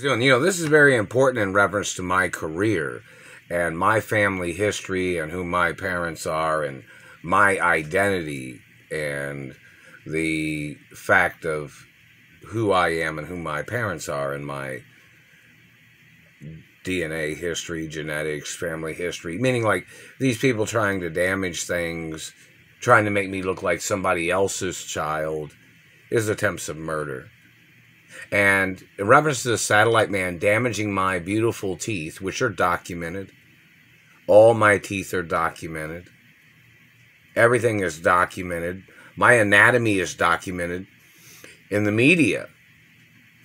Doing, this is very important in reference to my career and my family history and who my parents are and my identity and the fact of who I am and who my parents are and my DNA history, genetics, family history. Meaning, like, these people trying to damage things, trying to make me look like somebody else's child is attempts of murder. And in reference to the satellite man damaging my beautiful teeth, which are documented, all my teeth are documented. Everything is documented. My anatomy is documented. In the media,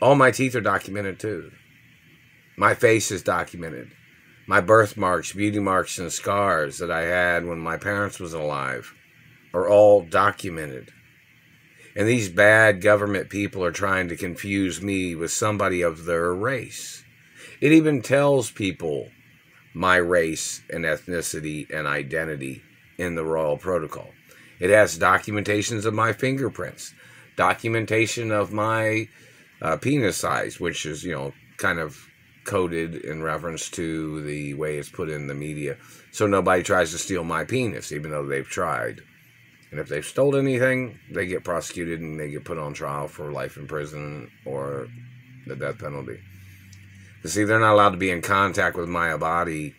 all my teeth are documented too. My face is documented. My birthmarks, beauty marks, and scars that I had when my parents was alive are all documented. And these bad government people are trying to confuse me with somebody of their race. It even tells people my race and ethnicity and identity in the Royal Protocol. It has documentations of my fingerprints, documentation of my penis size, which is, kind of coded in reference to the way it's put in the media. So nobody tries to steal my penis, even though they've tried. And if they've stolen anything, they get prosecuted and they get put on trial for life in prison or the death penalty. You see, they're not allowed to be in contact with my body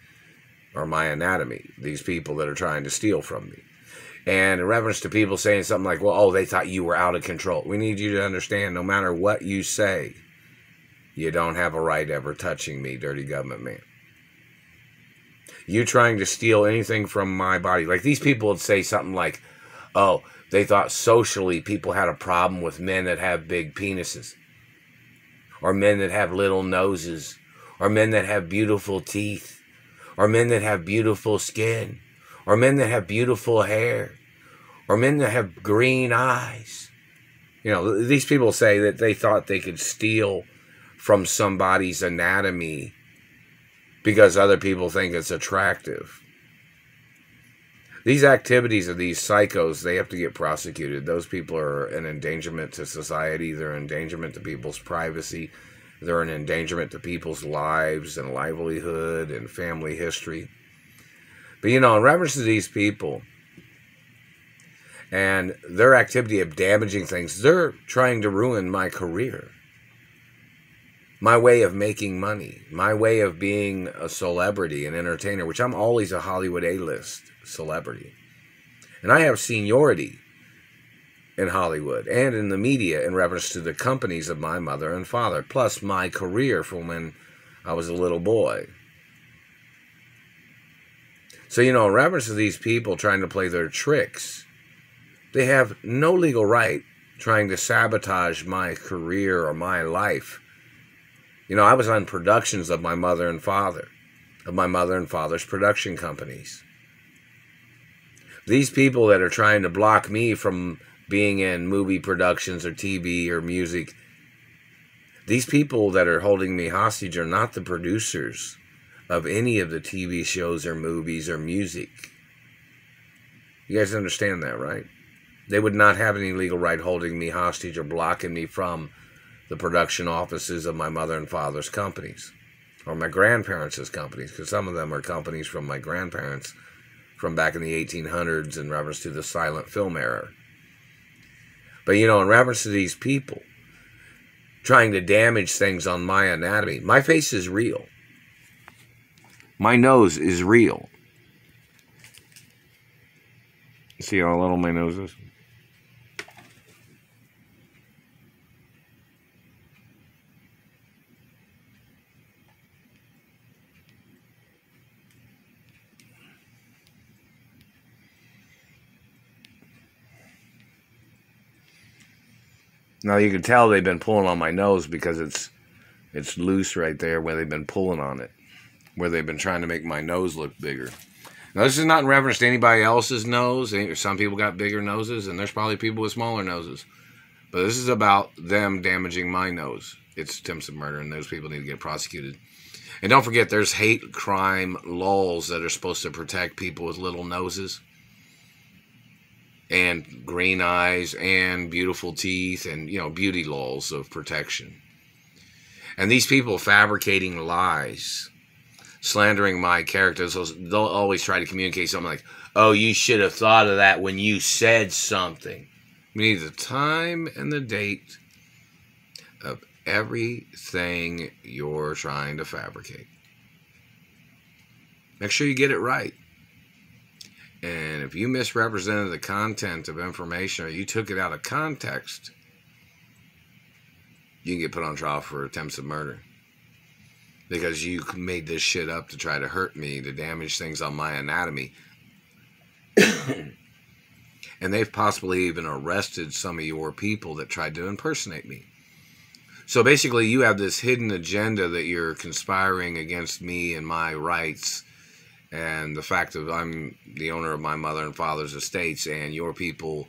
or my anatomy, these people that are trying to steal from me. And in reference to people saying something like, well, oh, they thought you were out of control. We need you to understand, no matter what you say, you don't have a right ever touching me, dirty government man. You trying to steal anything from my body. Like, these people would say something like, oh, they thought socially people had a problem with men that have big penises, or men that have little noses, or men that have beautiful teeth, or men that have beautiful skin, or men that have beautiful hair, or men that have green eyes. These people say that they thought they could steal from somebody's anatomy because other people think it's attractive. These activities of these psychos, they have to get prosecuted. Those people are an endangerment to society. They're an endangerment to people's privacy. They're an endangerment to people's lives and livelihood and family history. But, in reference to these people and their activity of damaging things, they're trying to ruin my career, my way of making money, my way of being a celebrity, an entertainer, which I'm always a Hollywood A-list celebrity. And I have seniority in Hollywood and in the media in reference to the companies of my mother and father, plus my career from when I was a little boy. So, in reference to these people trying to play their tricks, they have no legal right trying to sabotage my career or my life. I was on productions of my mother and father, of my mother and father's production companies. These people that are trying to block me from being in movie productions or TV or music, these people that are holding me hostage are not the producers of any of the TV shows or movies or music. You guys understand that, right? They would not have any legal right holding me hostage or blocking me from the production offices of my mother and father's companies, or my grandparents' companies, because some of them are companies from my grandparents from back in the 1800s in reference to the silent film era. But, in reference to these people trying to damage things on my anatomy, my face is real. My nose is real. See how little my nose is? Now you can tell they've been pulling on my nose because it's loose right there where they've been pulling on it, where they've been trying to make my nose look bigger. Now this is not in reference to anybody else's nose. Some people got bigger noses, and there's probably people with smaller noses. But this is about them damaging my nose. It's attempts of murder, and those people need to get prosecuted. And don't forget, there's hate crime laws that are supposed to protect people with little noses and green eyes and beautiful teeth and, beauty laws of protection. And these people fabricating lies, slandering my characters, they'll always try to communicate something like, oh, you should have thought of that when you said something. We need the time and the date of everything you're trying to fabricate. Make sure you get it right. And if you misrepresented the content of information or you took it out of context, you can get put on trial for attempts of murder. Because you made this shit up to try to hurt me, to damage things on my anatomy. And they've possibly even arrested some of your people that tried to impersonate me. So basically you have this hidden agenda that you're conspiring against me and my rights and the fact that I'm the owner of my mother and father's estates, and your people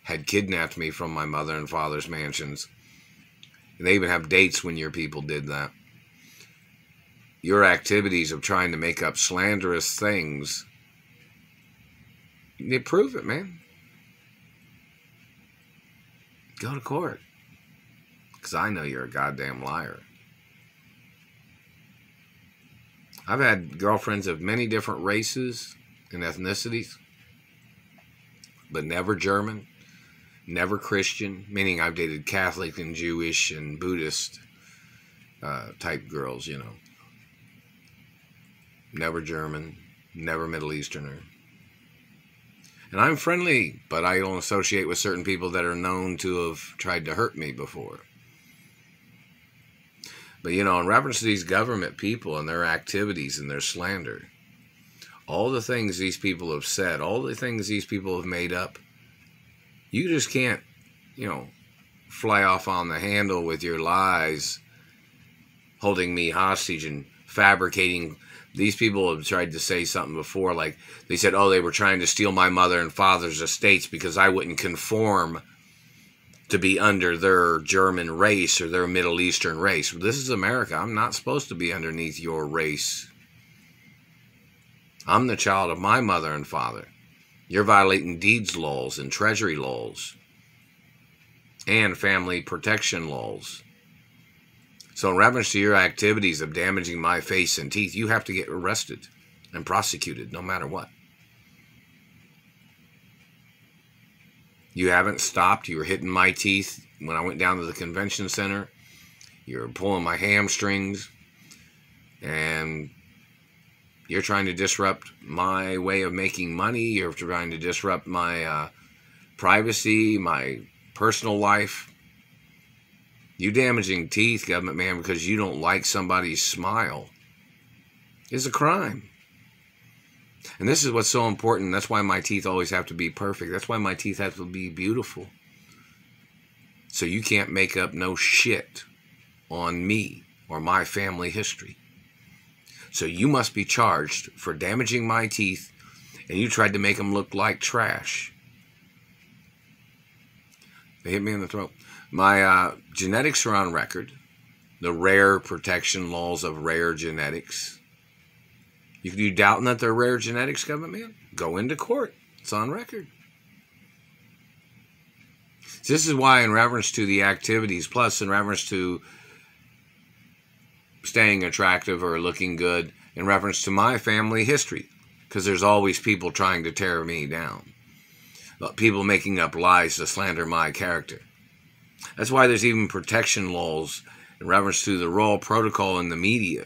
had kidnapped me from my mother and father's mansions. And they even have dates when your people did that. Your activities of trying to make up slanderous things, they prove it, man. Go to court. Because I know you're a goddamn liar. I've had girlfriends of many different races and ethnicities, but never German, never Christian, meaning I've dated Catholic and Jewish and Buddhist type girls, you know. Never German, never Middle Easterner. And I'm friendly, but I don't associate with certain people that are known to have tried to hurt me before. But, you know, in reference to these government people and their activities and their slander, all the things these people have said, all the things these people have made up, you just can't, you know, fly off on the handle with your lies, holding me hostage and fabricating. These people have tried to say something before, like they said, oh, they were trying to steal my mother and father's estates because I wouldn't conform to be under their German race or their Middle Eastern race. This is America. I'm not supposed to be underneath your race. I'm the child of my mother and father. You're violating deeds laws and treasury laws and family protection laws. So in reference to your activities of damaging my face and teeth, you have to get arrested and prosecuted no matter what. You haven't stopped. You were hitting my teeth when I went down to the convention center. You were pulling my hamstrings. And you're trying to disrupt my way of making money. You're trying to disrupt my privacy, my personal life. You damaging teeth, government man, because you don't like somebody's smile is a crime. And this is what's so important. That's why my teeth always have to be perfect. That's why my teeth have to be beautiful. So you can't make up no shit on me or my family history. So you must be charged for damaging my teeth, and you tried to make them look like trash. They hit me in the throat. My genetics are on record. The rare protection laws of rare genetics. You doubting that they're rare genetics, government man? Go into court. It's on record. This is why in reference to the activities, plus in reference to staying attractive or looking good, in reference to my family history, because there's always people trying to tear me down. People making up lies to slander my character. That's why there's even protection laws in reference to the royal protocol in the media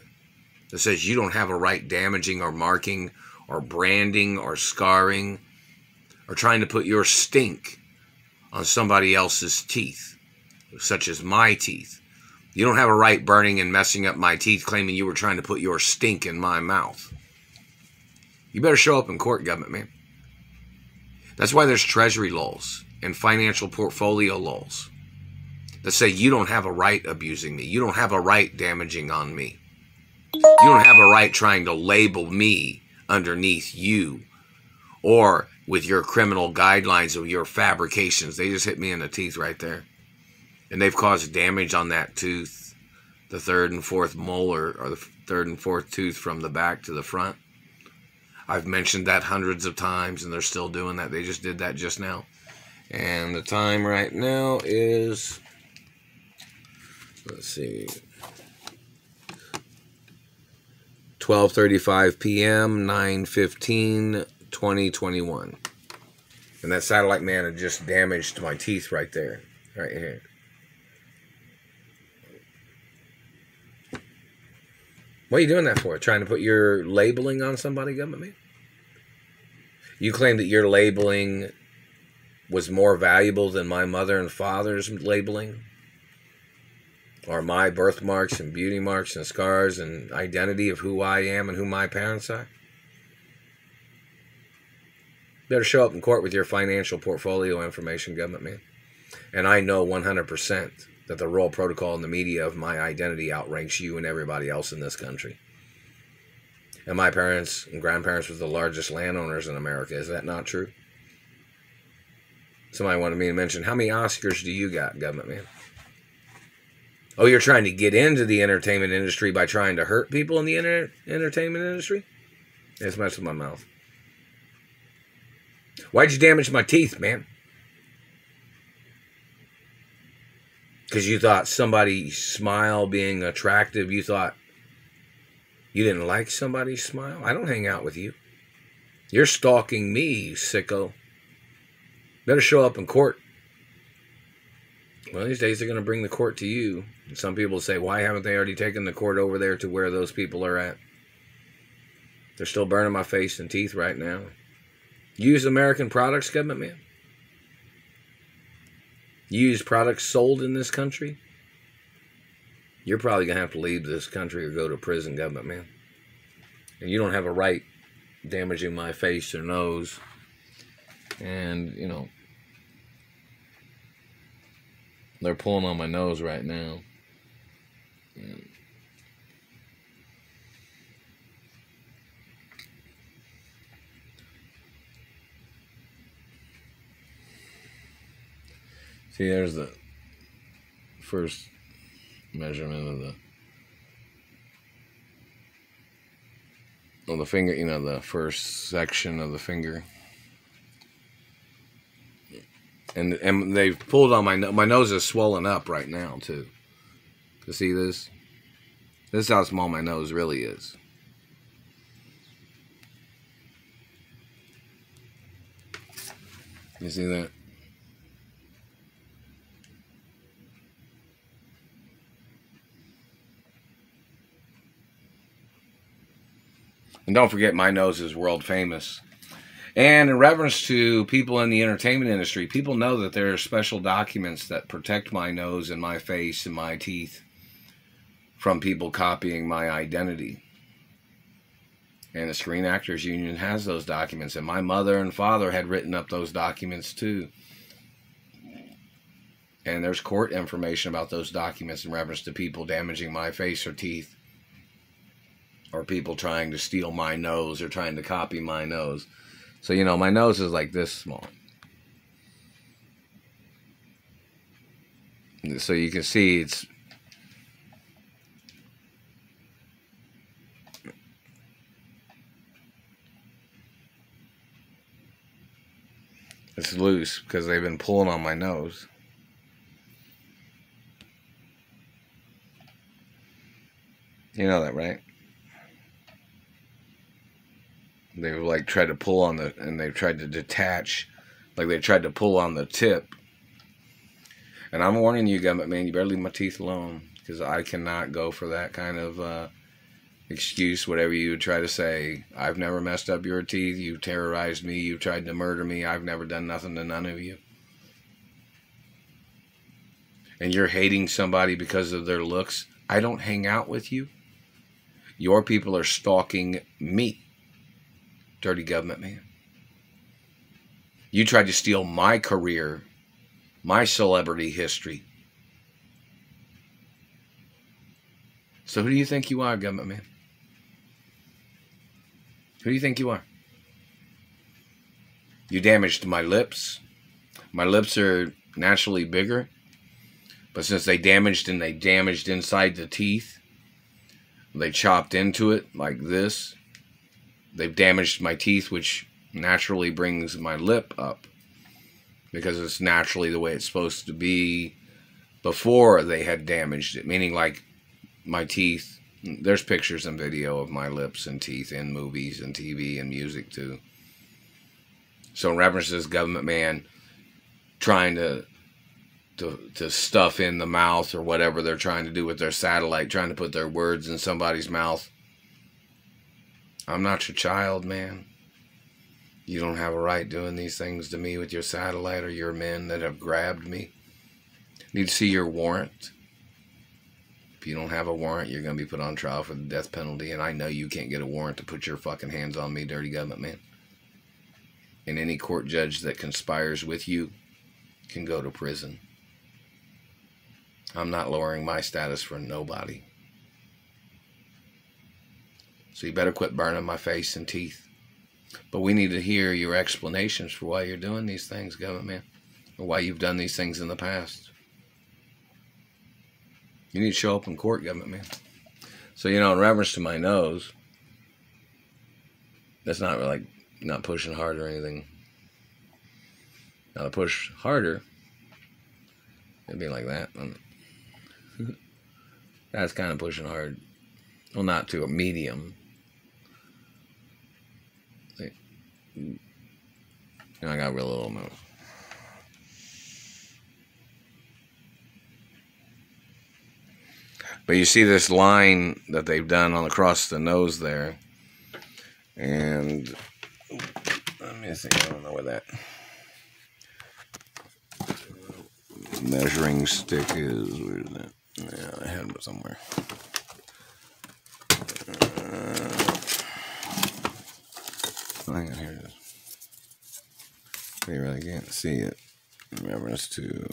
that says you don't have a right damaging or marking or branding or scarring or trying to put your stink on somebody else's teeth, such as my teeth. You don't have a right burning and messing up my teeth, claiming you were trying to put your stink in my mouth. You better show up in court, government man. That's why there's treasury laws and financial portfolio laws that say you don't have a right abusing me. You don't have a right damaging on me. You don't have a right trying to label me underneath you or with your criminal guidelines of your fabrications. They just hit me in the teeth right there. And they've caused damage on that tooth, the third and fourth molar, or the third and fourth tooth from the back to the front. I've mentioned that hundreds of times, and they're still doing that. They just did that just now. And the time right now is, let's see, 12:35 p.m., 9/15/2021. And that satellite man had just damaged my teeth right there. Right here. What are you doing that for? Trying to put your labeling on somebody, government man? You claim that your labeling was more valuable than my mother and father's labeling? Or my birthmarks and beauty marks and scars and identity of who I am and who my parents are? Better show up in court with your financial portfolio information, government man. And I know 100% that the royal protocol in the media of my identity outranks you and everybody else in this country. And my parents and grandparents were the largest landowners in America. Is that not true? Somebody wanted me to mention, how many Oscars do you got, government man? Oh, you're trying to get into the entertainment industry by trying to hurt people in the entertainment industry? It's messing with my mouth. Why'd you damage my teeth, man? Because you thought somebody's smile being attractive, you thought you didn't like somebody's smile? I don't hang out with you. You're stalking me, you sicko. Better show up in court. Well, these days they're going to bring the court to you. And some people say, why haven't they already taken the court over there to where those people are at? They're still burning my face and teeth right now. Use American products, government man? Use products sold in this country? You're probably going to have to leave this country or go to prison, government man. And you don't have a right damaging my face or nose. And, you know, they're pulling on my nose right now. See, there's the first measurement of the finger, you know, the first section of the finger. And they've pulled on my nose. My nose is swollen up right now, too. You see this? This is how small my nose really is. You see that? And don't forget, my nose is world famous. And in reference to people in the entertainment industry, people know that there are special documents that protect my nose and my face and my teeth from people copying my identity. And the Screen Actors Union has those documents. And my mother and father had written up those documents too. And there's court information about those documents in reference to people damaging my face or teeth. Or people trying to steal my nose or trying to copy my nose. So, you know, my nose is like this small. So you can see it's loose because they've been pulling on my nose. You know that, right? They've like tried to pull on the, and they've tried to detach, like they tried to pull on the tip. And I'm warning you, government man, you better leave my teeth alone, because I cannot go for that kind of excuse, whatever you would try to say. I've never messed up your teeth. You terrorized me. You tried to murder me. I've never done nothing to none of you. And you're hating somebody because of their looks. I don't hang out with you. Your people are stalking me. Dirty government man. You tried to steal my career, my celebrity history. So who do you think you are, government man? Who do you think you are? You damaged my lips. My lips are naturally bigger. But since they damaged inside the teeth, they chopped into it like this. They've damaged my teeth, which naturally brings my lip up because it's naturally the way it's supposed to be before they had damaged it. Meaning like my teeth There's pictures and video of my lips and teeth in movies and TV and music too. So in reference to this government man trying to stuff in the mouth or whatever they're trying to do with their satellite, trying to put their words in somebody's mouth. I'm not your child, man. You don't have a right doing these things to me with your satellite or your men that have grabbed me. Need to see your warrant. If you don't have a warrant, you're going to be put on trial for the death penalty, and I know you can't get a warrant to put your fucking hands on me, dirty government man. And any court judge that conspires with you can go to prison. I'm not lowering my status for nobody. So you better quit burning my face and teeth. But we need to hear your explanations for why you're doing these things, government man. Or why you've done these things in the past. You need to show up in court, government man. So, you know, in reference to my nose, that's not like, not pushing hard or anything. Now to push harder, it'd be like that. That's kind of pushing hard. Well, not to a medium. You know, I got a real little nose. But you see this line that they've done on across the nose there. And let me see, I don't know where that measuring stick is. Where is that? Yeah, I had it somewhere. Hang on, here it is. You really can't see it in reference to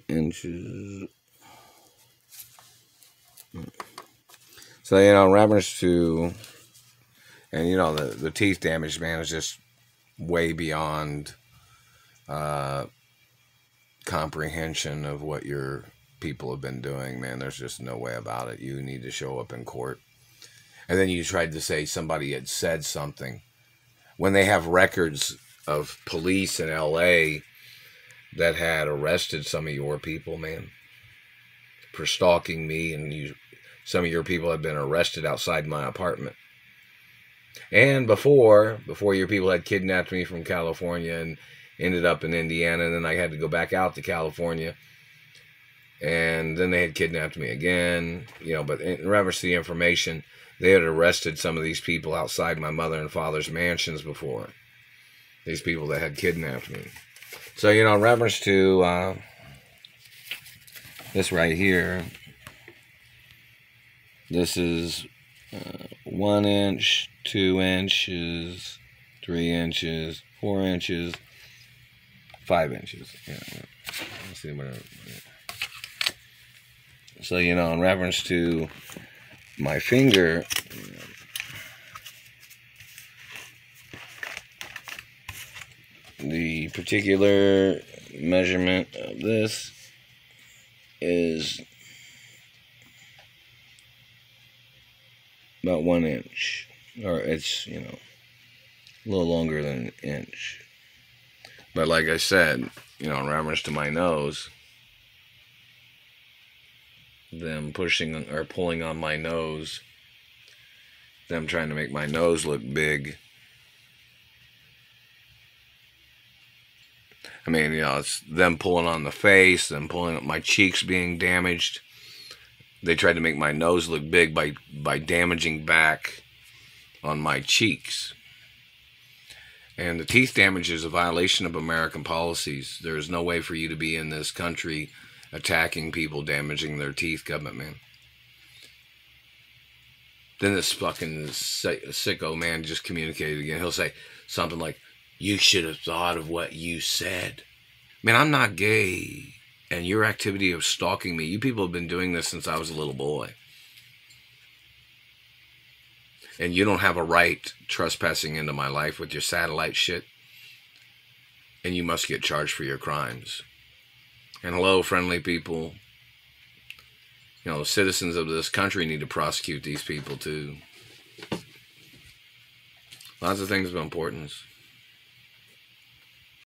inches. So, you know, in reference to, and you know, the teeth damage, man, is just way beyond comprehension of what your people have been doing, man. There's just no way about it. You need to show up in court. And then you tried to say somebody had said something. When they have records of police in LA that had arrested some of your people, man, for stalking me, and some of your people had been arrested outside my apartment. And before your people had kidnapped me from California and ended up in Indiana, and then I had to go back out to California. And then they had kidnapped me again, you know, but in reference to the information, they had arrested some of these people outside my mother and father's mansions before. These people that had kidnapped me. So, you know, in reference to this right here, this is 1 inch, 2 inches, 3 inches, 4 inches, 5 inches. Yeah, let's see what. So, you know, in reference to my finger, the particular measurement of this is about 1 inch, or it's, you know, a little longer than an inch. But like I said, you know, in reference to my nose, them pushing or pulling on my nose, them trying to make my nose look big. I mean, you know, it's them pulling on the face, them pulling up my cheeks being damaged. They tried to make my nose look big by damaging back on my cheeks. And the teeth damage is a violation of American policies. There is no way for you to be in this country attacking people, damaging their teeth, government man. Then this fucking sicko man just communicated again. He'll say something like, "You should have thought of what you said." Man, I'm not gay. And your activity of stalking me, you people have been doing this since I was a little boy. And you don't have a right trespassing into my life with your satellite shit. And you must get charged for your crimes. And hello, friendly people. You know, the citizens of this country need to prosecute these people too. Lots of things of importance.